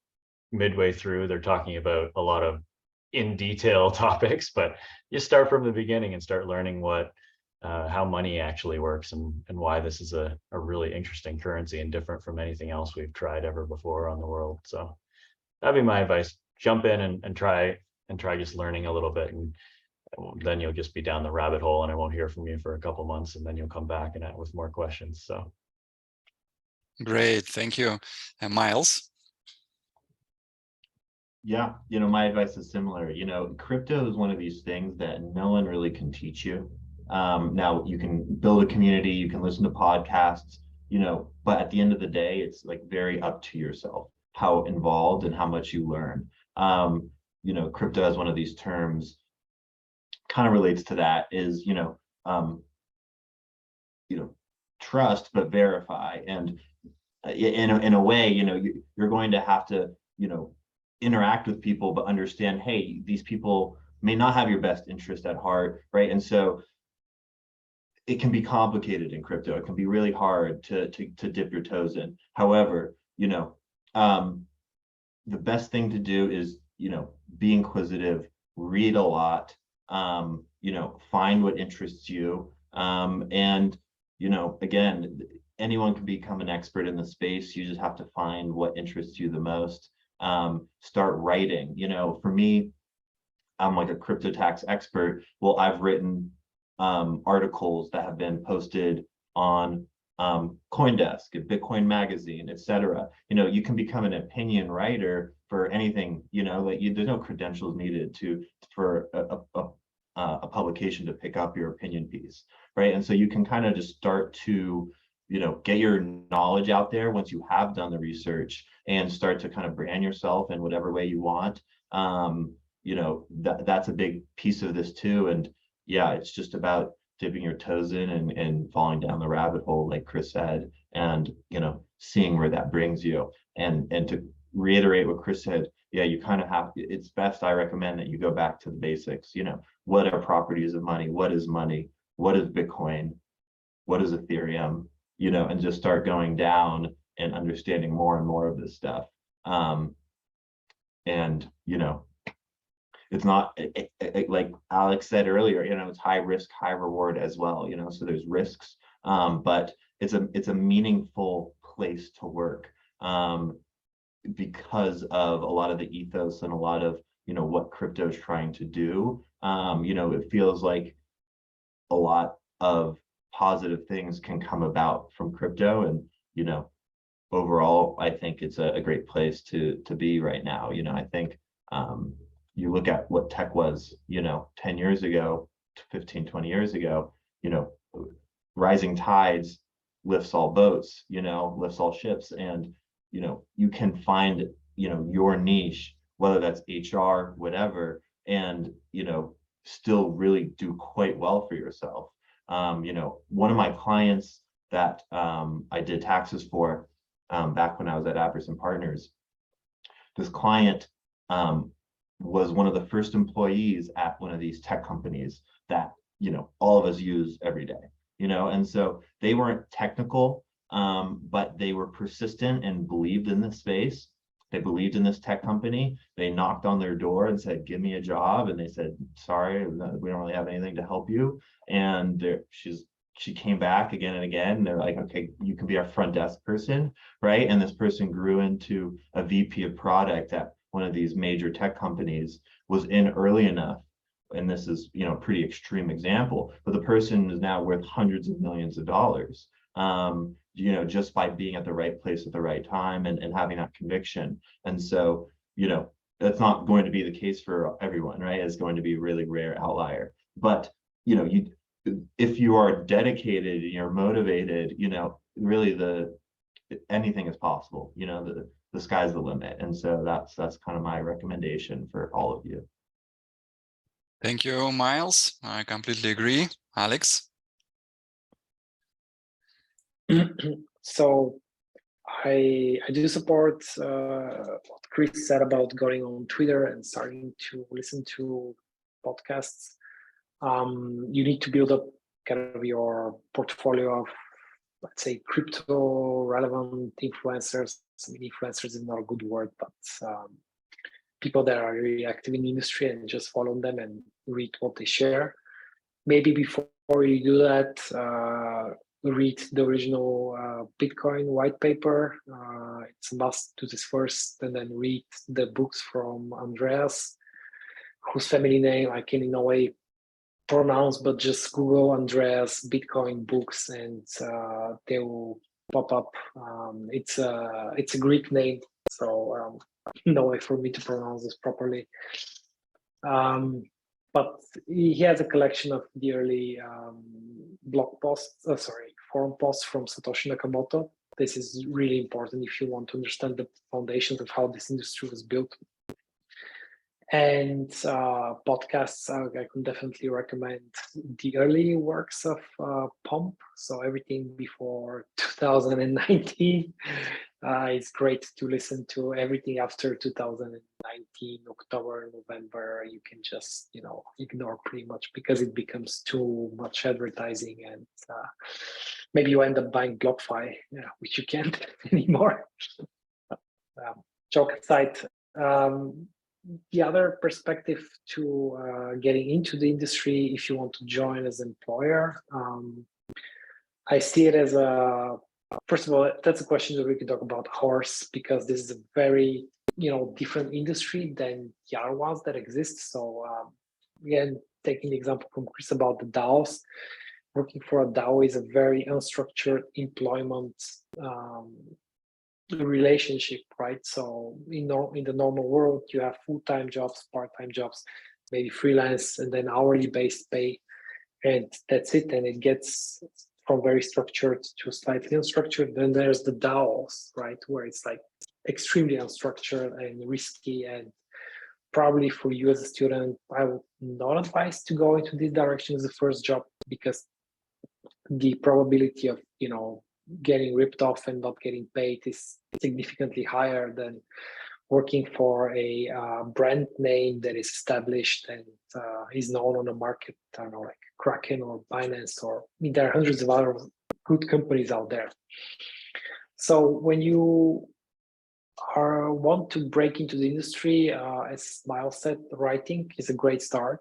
midway through, they're talking about a lot of in detail topics, but you start from the beginning and start learning how money actually works, and why this is a really interesting currency and different from anything else we've tried ever before on the world. So that'd be my advice. Jump in and try just learning a little bit, and then you'll just be down the rabbit hole, and I won't hear from you for a couple months, and then you'll come back and with more questions. So great, thank you. And Miles? Yeah, my advice is similar. Crypto is one of these things that no one really can teach you. Now you can build a community, you can listen to podcasts, but at the end of the day, it's like very up to yourself how involved and how much you learn. Crypto as one of these terms kind of relates to that, is, trust but verify. And in a way, you're going to have to, interact with people, but understand, hey, these people may not have your best interest at heart, right? And so it can be complicated in crypto. It can be really hard to dip your toes in. However, the best thing to do is, be inquisitive, read a lot, find what interests you. And, again, anyone can become an expert in the space. You just have to find what interests you the most. Start writing. For me, I'm like a crypto tax expert. Well, I've written articles that have been posted on CoinDesk, Bitcoin Magazine, etc. You can become an opinion writer for anything. There's no credentials needed for a publication to pick up your opinion piece, right? And so you can kind of just start to get your knowledge out there once you have done the research, and start to kind of brand yourself in whatever way you want. That's a big piece of this too. And yeah, it's just about dipping your toes in and falling down the rabbit hole, like Chris said, and seeing where that brings you. And to reiterate what Chris said, yeah, you kind of it's best, I recommend, that you go back to the basics. What are properties of money? What is money? What is Bitcoin? What is Ethereum? And just start going down and understanding more and more of this stuff. And it's not like Alex said earlier, it's high risk, high reward as well. So there's risks, but it's a meaningful place to work because of a lot of the ethos and a lot of what crypto is trying to do. It feels like a lot of positive things can come about from crypto, and overall, I think it's a great place to be right now. I think you look at what tech was 10 years ago, 15, 20 years ago, rising tides lifts all boats, lifts all ships. And you can find, your niche, whether that's HR, whatever, and, still really do quite well for yourself. One of my clients that I did taxes for back when I was at Apperson Partners, this client was one of the first employees at one of these tech companies that, all of us use every day, and so they weren't technical, but they were persistent and believed in this space. They believed in this tech company. They knocked on their door and said, give me a job. And they said, sorry, we don't really have anything to help you. And she came back again and again. And they're like, okay, you can be our front desk person, right? And this person grew into a VP of product at one of these major tech companies, was in early enough. And this is, a pretty extreme example, but the person is now worth hundreds of millions of dollars. Just by being at the right place at the right time and having that conviction. And so, that's not going to be the case for everyone, right? It's going to be a really rare outlier. But, if you are dedicated and you're motivated, really anything is possible. The sky's the limit. And so that's kind of my recommendation for all of you. Thank you, Miles. I completely agree. Alex? So I do support what Chris said about going on Twitter and starting to listen to podcasts. You need to build up kind of your portfolio of, let's say, crypto relevant influencers. I mean, influencers is not a good word, but people that are really active in the industry, and just follow them and read what they share. Maybe before you do that, read the original Bitcoin white paper. It's a must do this first, and then read the books from Andreas, whose family name I can in a way pronounce, but just Google Andreas Bitcoin books and they will pop up. It's a Greek name, so no way for me to pronounce this properly. But he has a collection of the early forum posts from Satoshi Nakamoto. This is really important if you want to understand the foundations of how this industry was built. And podcasts, I can definitely recommend the early works of Pomp. So everything before 2019. It's great to listen to. Everything after 2019, October, November, you can just, ignore pretty much, because it becomes too much advertising, and maybe you end up buying BlockFi, which you can't anymore. Joke aside, the other perspective to getting into the industry, if you want to join as an employer, I see it as first of all, that's a question that we can talk about hours, because this is a very, different industry than the other ones that exist. So again, taking the example from Chris about the DAOs, working for a DAO is a very unstructured employment relationship, right? So in the normal world, you have full-time jobs, part-time jobs, maybe freelance, and then hourly based pay, and that's it. And it gets from very structured to slightly unstructured. Then there's the DAOs, right, where it's like extremely unstructured and risky. And probably for you as a student, I would not advise to go into this direction as a first job, because the probability of getting ripped off and not getting paid is significantly higher than working for a brand name that is established and is known on the market. I don't know, like Kraken or Binance, or there are hundreds of other good companies out there. So when you want to break into the industry, as Miles said, writing is a great start.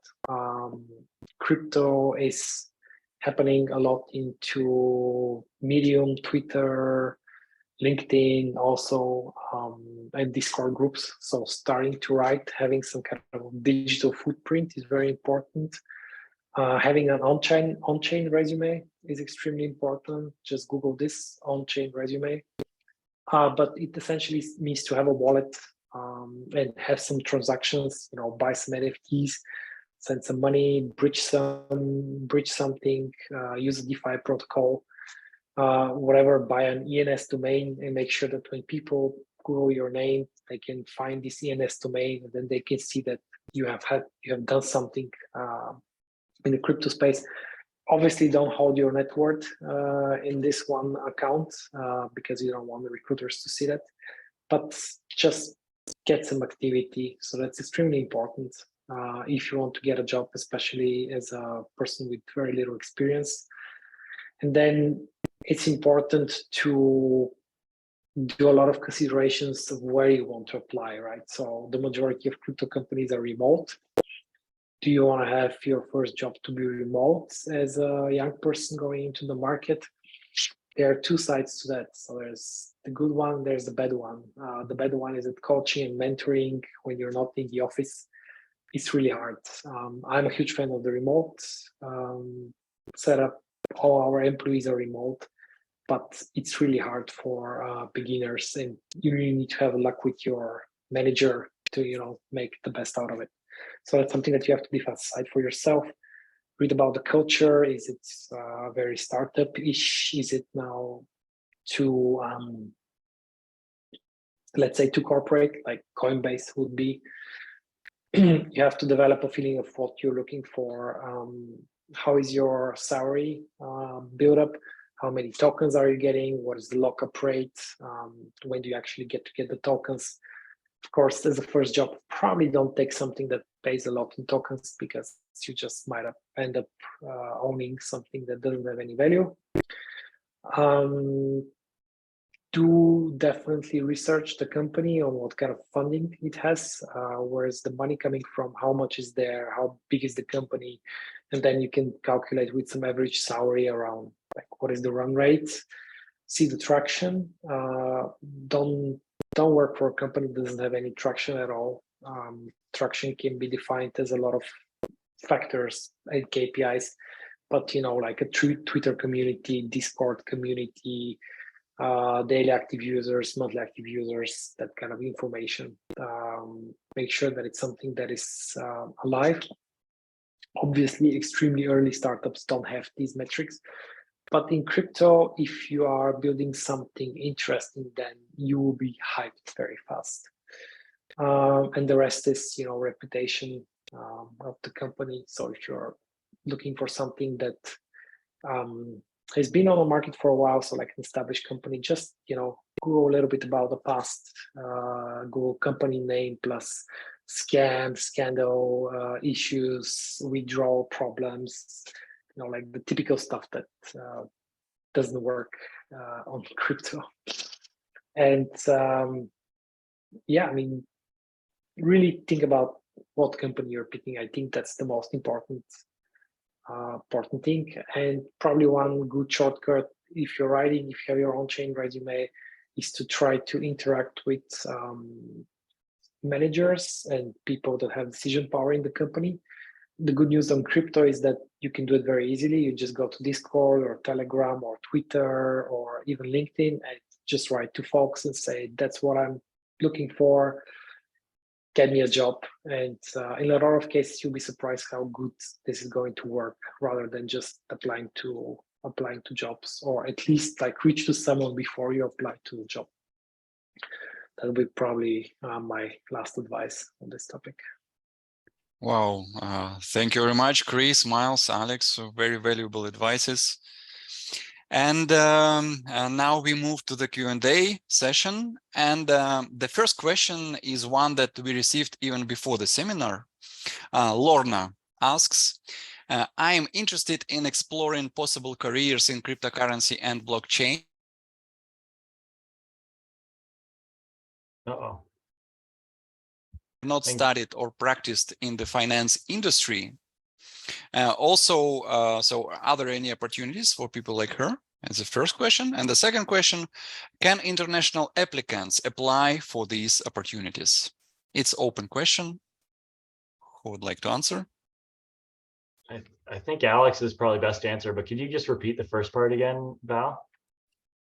Crypto is happening a lot into Medium, Twitter, LinkedIn, also, and Discord groups. So starting to write, having some kind of digital footprint is very important. Having an on-chain resume is extremely important. Just Google this, on-chain resume. But it essentially means to have a wallet and have some transactions, buy some NFTs, send some money, bridge something, use a DeFi protocol. whatever, buy an ENS domain and make sure that when people Google your name, they can find this ENS domain, and then they can see that you have done something in the crypto space. Obviously, don't hold your net worth in this one account because you don't want the recruiters to see that. But just get some activity. So that's extremely important if you want to get a job, especially as a person with very little experience. And then it's important to do a lot of considerations of where you want to apply, right? So the majority of crypto companies are remote. Do you want to have your first job to be remote as a young person going into the market? There are two sides to that. So there's the good one, there's the bad one. The bad one is that coaching and mentoring when you're not in the office, it's really hard. I'm a huge fan of the remote setup. All our employees are remote, but it's really hard for beginners, and you really need to have luck with your manager to make the best out of it. So that's something that you have to decide for yourself. Read about the culture. Is it very startup-ish? Is it now too, let's say, too corporate, like Coinbase would be? You have to develop a feeling of what you're looking for. How is your salary build up? How many tokens are you getting? What is the lockup rate? When do you actually get the tokens? Of course, as a first job, probably don't take something that pays a lot in tokens because you just might end up owning something that doesn't have any value. Do definitely research the company on what kind of funding it has, where is the money coming from, how much is there, how big is the company, and then you can calculate with some average salary around like what is the run rate, see the traction. Don't work for a company that doesn't have any traction at all. Traction can be defined as a lot of factors and KPIs, but like a Twitter community, Discord community, daily active users, monthly active users, that kind of information. Make sure that it's something that is alive. Obviously, extremely early startups don't have these metrics. But in crypto, if you are building something interesting, then you will be hyped very fast. And the rest is, reputation of the company. So if you're looking for something that has been on the market for a while, so like an established company, just, Google a little bit about the past, Google company name plus scam, scandal, issues, withdrawal problems, like the typical stuff that doesn't work on crypto. And really think about what company you're picking. I think that's the most important thing. And probably one good shortcut, if you're writing, if you have your own chain resume, is to try to interact with managers and people that have decision power in the company. The good news on crypto is that you can do it very easily. You just go to Discord or Telegram or Twitter or even LinkedIn and just write to folks and say, that's what I'm looking for. Get me a job. And in a lot of cases, you'll be surprised how good this is going to work rather than just applying to jobs, or at least like reach to someone before you apply to the job. That would be probably my last advice on this topic. Wow, thank you very much, Chris, Miles, Alex, very valuable advices. And now we move to the Q&A session. And the first question is one that we received even before the seminar. Lorna asks, I am interested in exploring possible careers in cryptocurrency and blockchain. Uh-oh. Not studied or practiced in the finance industry. So are there any opportunities for people like her? As the first question. And the second question, can international applicants apply for these opportunities? It's open question. Who would like to answer? I think Alex is probably best to answer, but could you just repeat the first part again, Val?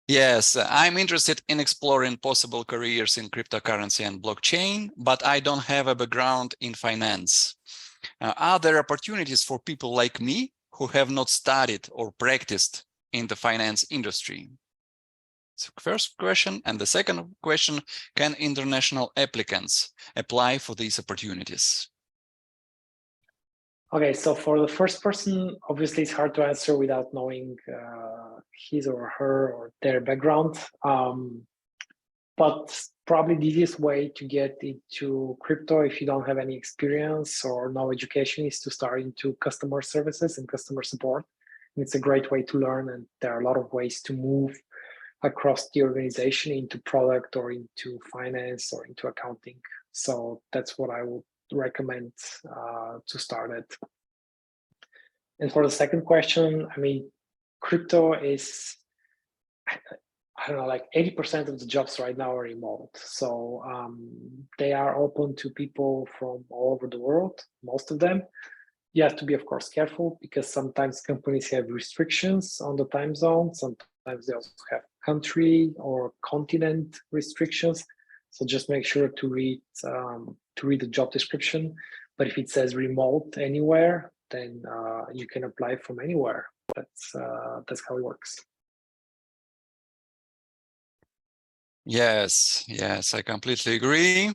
Yes, I'm interested in exploring possible careers in cryptocurrency and blockchain, but I don't have a background in finance. Are there opportunities for people like me who have not studied or practiced in the finance industry? So first question. And the second question, can international applicants apply for these opportunities? Okay, so for the first person, obviously it's hard to answer without knowing his or her or their background. But probably the easiest way to get into crypto if you don't have any experience or no education is to start into customer services and customer support. And it's a great way to learn, and there are a lot of ways to move across the organization into product or into finance or into accounting. So that's what I would recommend to start it. And for the second question, I mean, crypto is, I don't know, like 80% of the jobs right now are remote. So they are open to people from all over the world, most of them. You have to be, of course, careful because sometimes companies have restrictions on the time zone. Sometimes they also have country or continent restrictions. So just make sure to read the job description. But if it says remote anywhere, then you can apply from anywhere. That's how it works. Yes, I completely agree.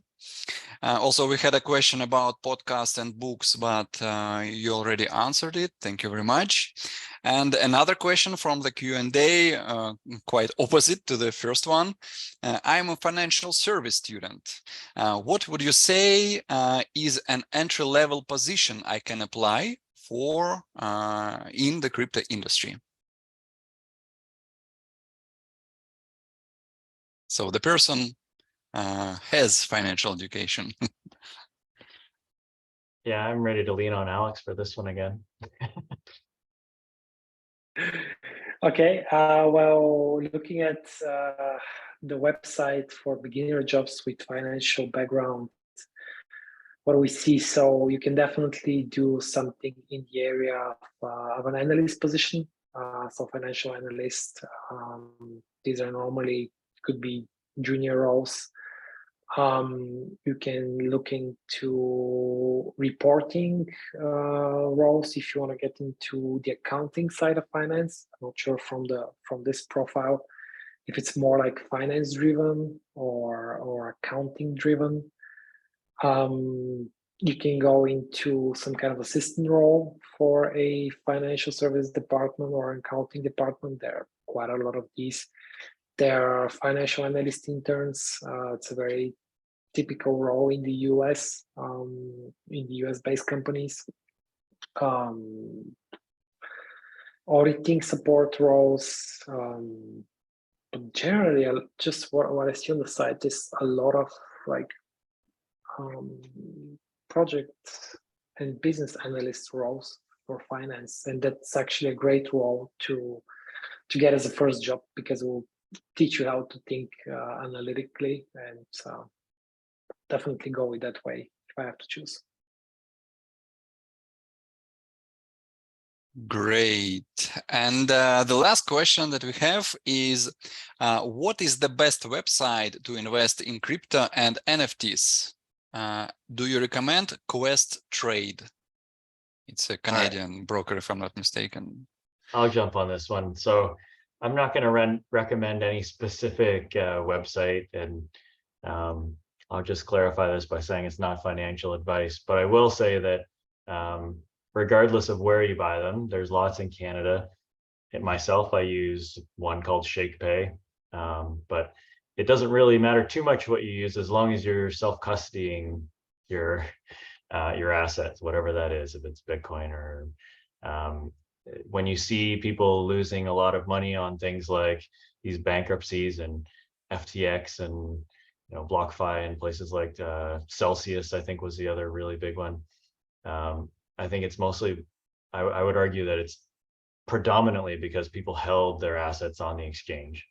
Also, we had a question about podcasts and books, but you already answered it. Thank you very much. And another question from the Q&A, quite opposite to the first one. I'm a financial service student. What would you say is an entry-level position I can apply for in the crypto industry? So the person has financial education. Yeah, I'm ready to lean on Alex for this one again. Okay, well, looking at the website for beginner jobs with financial background, what do we see? So you can definitely do something in the area of an analyst position. So financial analyst, these are normally could be junior roles. You can look into reporting roles if you want to get into the accounting side of finance. I'm not sure from this profile if it's more like finance driven or accounting driven. You can go into some kind of assistant role for a financial service department or accounting department. There are quite a lot of these. There are financial analyst interns. It's a very typical role in the US, in the US-based companies. Auditing support roles. But generally, just what I see on the site is a lot of like project and business analyst roles for finance, and that's actually a great role to get as a first job because it will teach you how to think analytically, and definitely go with that way if I have to choose. Great. And the last question that we have is, what is the best website to invest in crypto and NFTs? Do you recommend Quest Trade? It's a Canadian broker, if I'm not mistaken. I'll jump on this one. So I'm not going to recommend any specific website, and I'll just clarify this by saying it's not financial advice, but I will say that regardless of where you buy them, there's lots in Canada. Myself, I use one called ShakePay, but it doesn't really matter too much what you use as long as you're self-custodying your assets, whatever that is, if it's Bitcoin or when you see people losing a lot of money on things like these bankruptcies and FTX and BlockFi and places like Celsius, I think was the other really big one. I think it's mostly, I would argue that it's predominantly because people held their assets on the exchange.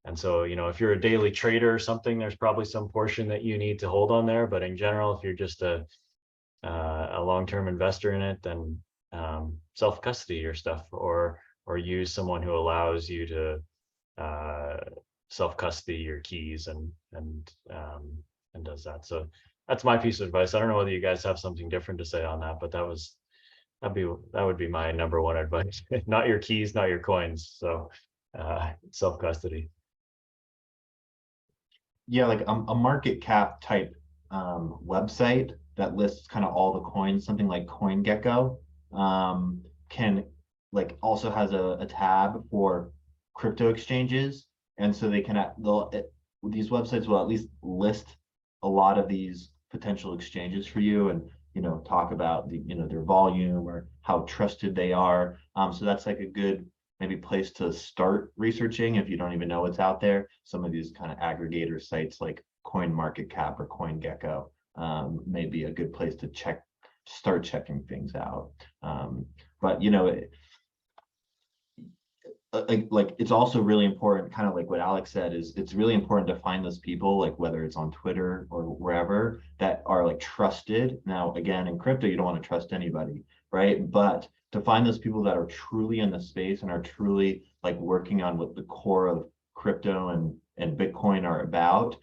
And so, if you're a daily trader or something, there's probably some portion that you need to hold on there. But in general, if you're just a long-term investor in it, then self-custody your stuff or use someone who allows you to self-custody your keys and does that. So that's my piece of advice. I don't know whether you guys have something different to say on that, but that was That would be my number one advice. Not your keys, not your coins. So self-custody. Yeah, like a market cap type website that lists kind of all the coins, something like CoinGecko, can like also has a tab for crypto exchanges, and so they can these websites will at least list a lot of these potential exchanges for you, and talk about their volume or how trusted they are. So that's like a good maybe place to start researching if you don't even know what's out there. Some of these kind of aggregator sites like CoinMarketCap or CoinGecko may be a good place to start checking things out. But like it's also really important, kind of like what Alex said, is it's really important to find those people, like whether it's on Twitter or wherever, that are like trusted. Now, again, in crypto, you don't want to trust anybody, right? But to find those people that are truly in the space and are truly like working on what the core of crypto and Bitcoin are about,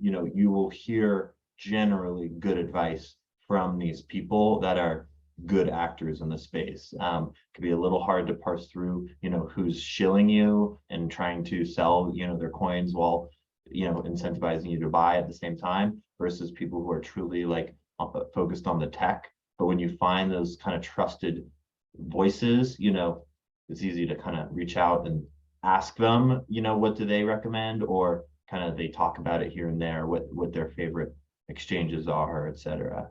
you will hear generally good advice from these people that are good actors in the space. Could be a little hard to parse through, who's shilling you and trying to sell, their coins while, incentivizing you to buy at the same time, versus people who are truly like focused on the tech. But when you find those kind of trusted voices, it's easy to kind of reach out and ask them, what do they recommend, or kind of they talk about it here and there, what their favorite exchanges are, etc.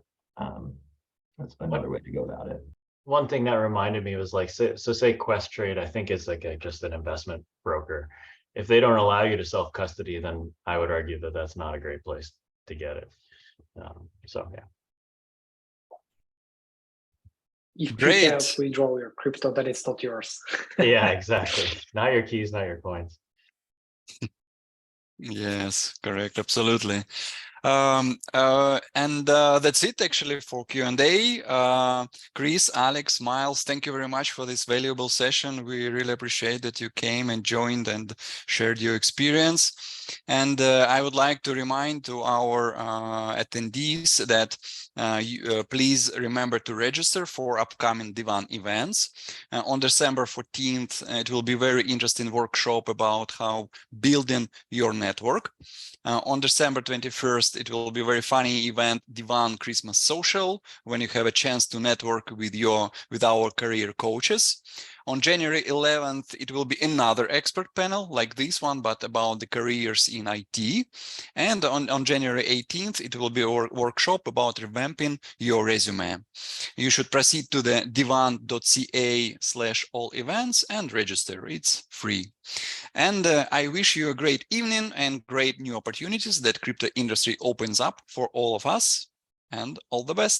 That's another way to go about it. One thing that reminded me was like, say Questrade, I think is like just an investment broker. If they don't allow you to self-custody, then I would argue that that's not a great place to get it. So yeah. If Great. you cannot withdraw your crypto, then it's not yours. Yeah, exactly. Not your keys, not your coins. Yes, correct. Absolutely. And that's it actually for Q&A. Chris, Alex, Miles, thank you very much for this valuable session. We really appreciate that you came and joined and shared your experience. And I would like to remind to our attendees that please remember to register for upcoming Divan events. On December 14th, it will be a very interesting workshop about how building your network. On December 21st, it will be a very funny event, Divan Christmas Social, when you have a chance to network with our career coaches. On January 11th, it will be another expert panel like this one, but about the careers in IT. And on January 18th, it will be a workshop about revamping your resume. You should proceed to the divan.ca/all events and register. It's free. And I wish you a great evening and great new opportunities that crypto industry opens up for all of us, and all the best.